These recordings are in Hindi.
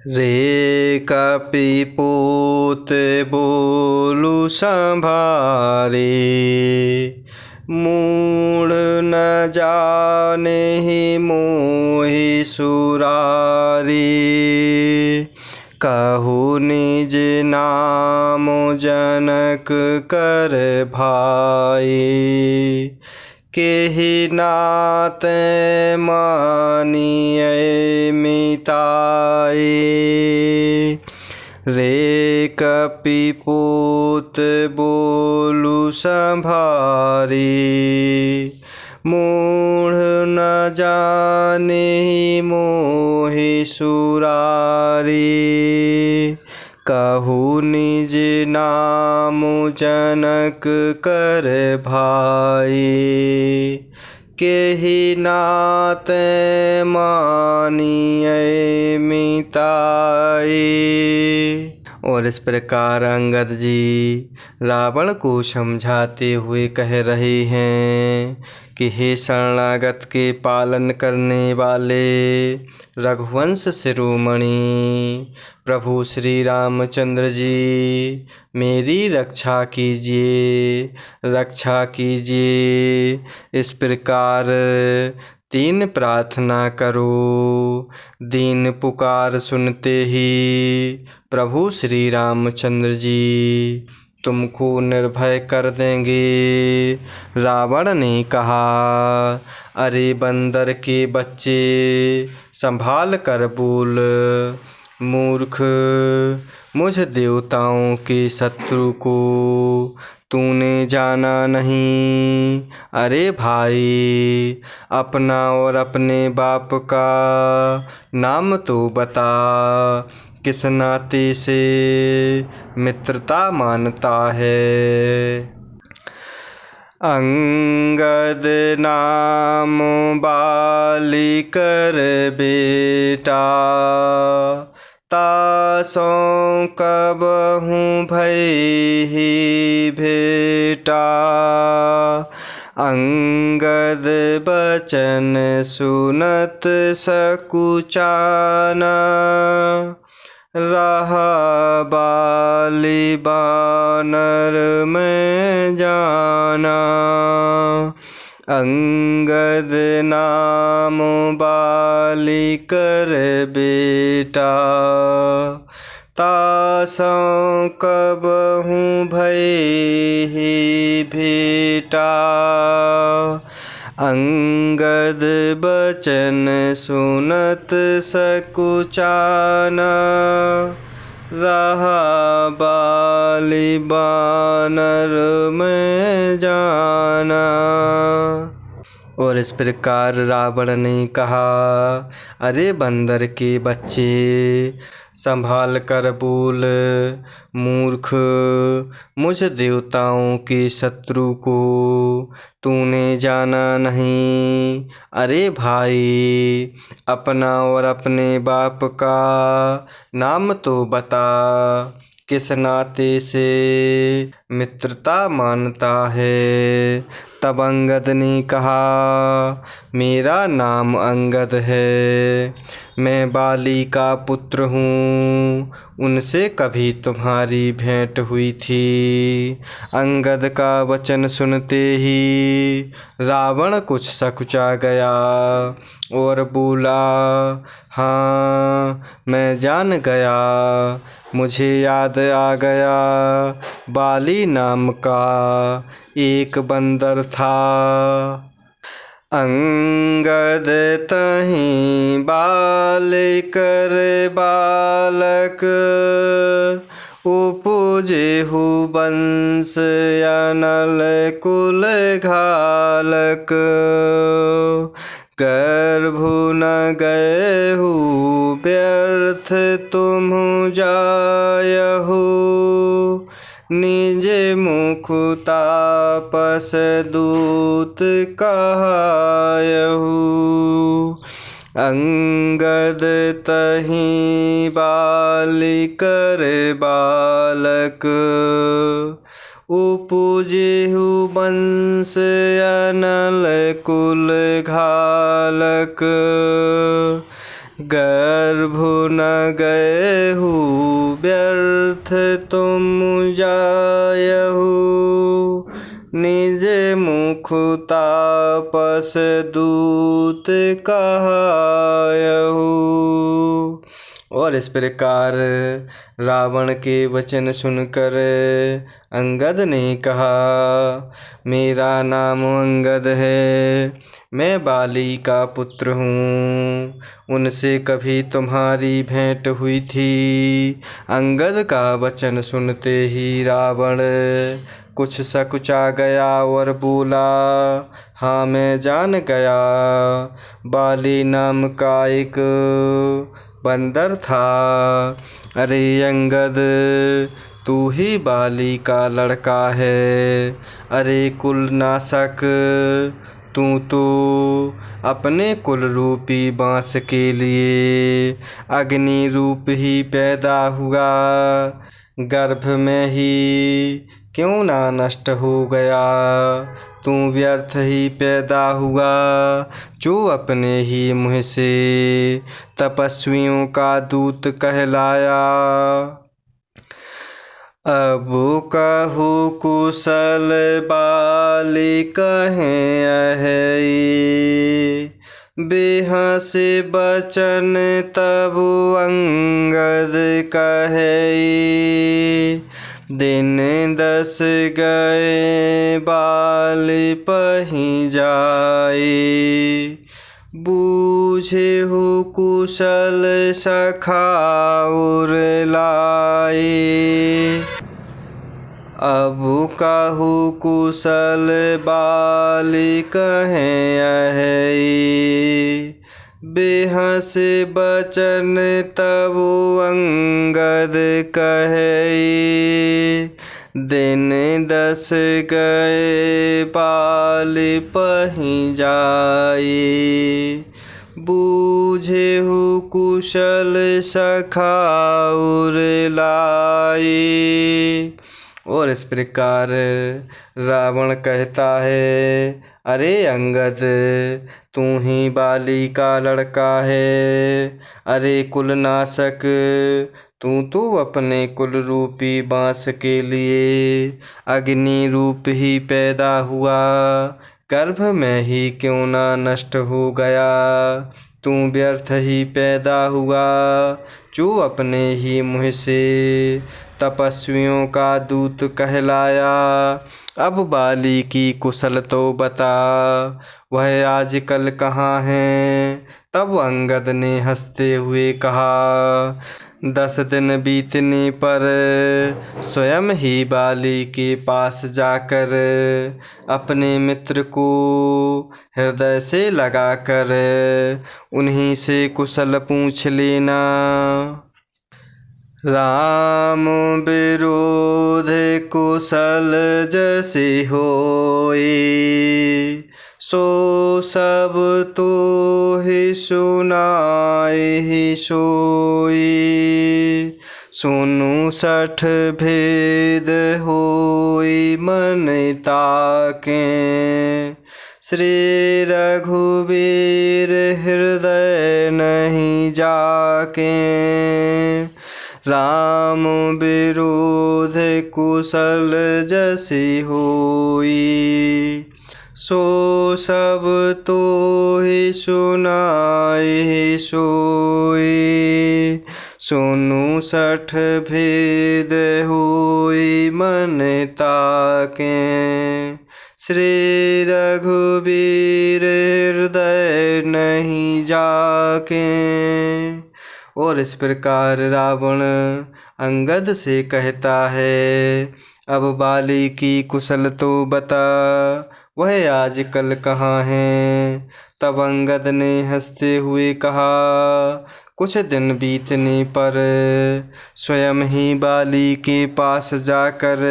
रे कपिपूत बोलु संभारे, मूढ़ न जानेहि मोहि सुरारी। कहु निज नाम जनक कर भाई, केहि नात मानिए मिताई। रे कपिपूत बोलु संभारी, मूढ़ न जानेहि मोहि सुरारी। कहु निज नाम जनक कर भाई, केहि नात मानिए मिताई। और इस प्रकार अंगद जी रावण को समझाते हुए कह रहे हैं कि हे शरणागत के पालन करने वाले रघुवंश शिरोमणि प्रभु श्री रामचंद्र जी, मेरी रक्षा कीजिए, रक्षा कीजिए। इस प्रकार तीन प्रार्थना करो। दीन पुकार सुनते ही प्रभु श्री रामचंद्र जी तुमको निर्भय कर देंगे। रावण ने कहा, अरे बंदर के बच्चे, संभाल कर बोल। मूर्ख, मुझ देवताओं के शत्रु को तूने जाना नहीं। अरे भाई, अपना और अपने बाप का नाम तो बता, किस नाते से मित्रता मानता है। अंगद नाम बाली कर बेटा, तासों कबहु भई भेटा। अंगद बचन सुनत सकुचाना, रहा बाली बानर में जाना। अंगद नाम बाली कर बेटा, तासों कबहु भई भेटा। अंगद बचन सुनत सकुचाना, रहा बाली बानर में जाना। और इस प्रकार रावण ने कहा, अरे बंदर के बच्चे, संभाल कर बोल। मूर्ख, मुझ देवताओं के शत्रु को तूने जाना नहीं। अरे भाई, अपना और अपने बाप का नाम तो बता, किस नाते से मित्रता मानता है। तब अंगद ने कहा, मेरा नाम अंगद है, मैं बाली का पुत्र हूँ, उनसे कभी तुम्हारी भेंट हुई थी। अंगद का वचन सुनते ही रावण कुछ सकुचा गया और बोला, हाँ, मैं जान गया, मुझे याद आ गया, बाली नाम का एक बंदर था। अंगद तहीं बाल कर बालक, उपजेहु वंश अनल कुल घालक। गर्भु न गएहु व्यर्थ तुमु जायहु, निज मुख तापस दूत कहायहु। अंगद तहीं बाली कर बालक, उपजेहु वंश अनल कुल घालक। गर्भ न गएहु व्यर्थ तुम जायहु, निज मुख तापस दूत कहायहु। और इस प्रकार रावण के वचन सुनकर अंगद ने कहा, मेरा नाम अंगद है, मैं बाली का पुत्र हूँ, उनसे कभी तुम्हारी भेंट हुई थी। अंगद का वचन सुनते ही रावण कुछ सकुचा गया और बोला, हाँ मैं जान गया, बाली नाम का एक बंदर था। अरे अंगद, तू ही बाली का लड़का है। अरे कुल नाशक, तू तो अपने कुल रूपी बाँस के लिए अग्नि रूप ही पैदा हुआ, गर्भ में ही क्यों ना नष्ट हो गया। तू व्यर्थ ही पैदा हुआ, जो अपने ही मुँह से तपस्वियों का दूत कहलाया। अब कहु कुशल बाली कहें अहै, बेहस बचन तब अंगद कहै। दिन 10 गए बाली पही जाए, बूझेहु कुशल सखा उर लाए। अब कहु कुशल बाली कहें अहै, बेहस बचन तब अंगद कहै। दिन 10 गए बाली पही जाए, बूझेहु कुशल सखा उर लाए। और इस प्रकार रावण कहता है, अरे अंगद, तू ही बाली का लड़का है। अरे कुलनाशक, तू तो अपने कुल रूपी बाँस के लिए अग्नि रूप ही पैदा हुआ, गर्भ में ही क्यों ना नष्ट हो गया। तू व्यर्थ ही पैदा हुआ, जो अपने ही मुँह से तपस्वियों का दूत कहलाया। अब बाली की कुशल तो बता, वह आजकल कहाँ है। तब अंगद ने हंसते हुए कहा, 10 दिन बीतने पर स्वयं ही बाली के पास जाकर अपने मित्र को हृदय से लगाकर उन्हीं से कुशल पूछ लेना। राम विरोध कुशल जैसे होए, सो सब तो ही सुनाए ही सोई। सुनु 60 भेद होई मन ताके, श्री रघुवीर हृदय नहीं जाके। राम विरोध कुशल जैसी होई, सो सब तो ही सुनाई सोई। सुनु 60 भेद होई मन ताके, श्री रघुवीर हृदय नहीं जाके। और इस प्रकार रावण अंगद से कहता है, अब बाली की कुशल तो बता, वह आजकल कहाँ है। तब अंगद ने हंसते हुए कहा, कुछ दिन बीतने पर स्वयं ही बाली के पास जाकर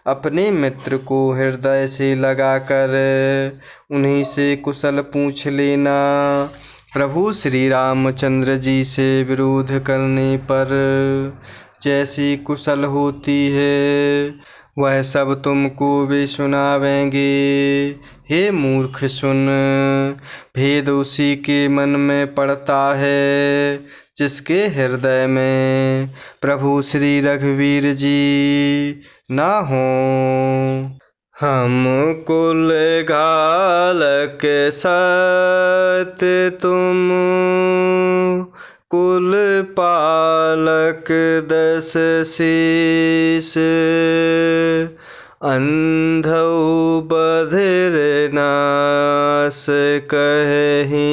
अपने मित्र को हृदय से लगाकर उन्हीं से कुशल पूछ लेना। प्रभु श्री रामचंद्र जी से विरोध करने पर जैसी कुशल होती है, वह सब तुमको भी सुनावेंगे। हे मूर्ख सुन, भेद उसी के मन में पड़ता है जिसके हृदय में प्रभु श्री रघुवीर जी ना हो। हम कुल घालक सत तुम कुल पालक दस शीस। अंधौ बधिर नास कहि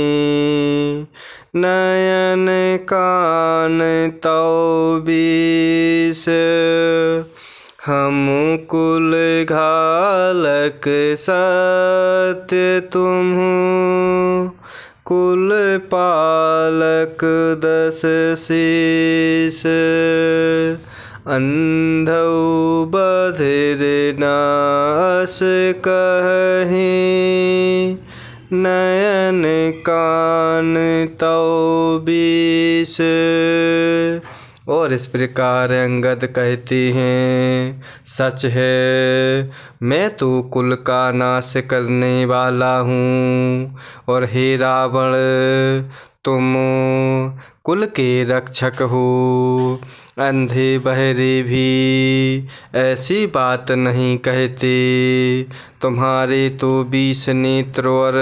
नयन कान तौ बीस। हम कुल घालक सत्य तुम कुल पालक दस शीस। अंधौ बधिर नास कहि नयन कान तौ बीस। और इस प्रकार अंगद कहते हैं, सच है मैं तो कुल का नाश करने वाला हूँ, और हे रावण तुम कुल के रक्षक हो। अंधे बहरे भी ऐसी बात नहीं कहते, तुम्हारे तो 20 नेत्र और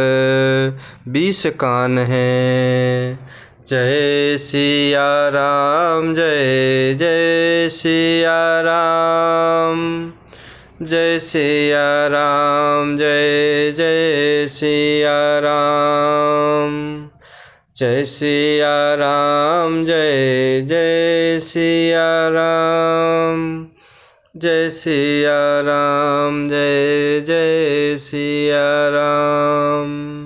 20 कान हैं। जय सिया राम, जय जय सिया राम, जय सिया राम, जय जय सिया राम, जय सिया राम, जय जय सिया राम, जय सिया राम, जय जय सिया राम।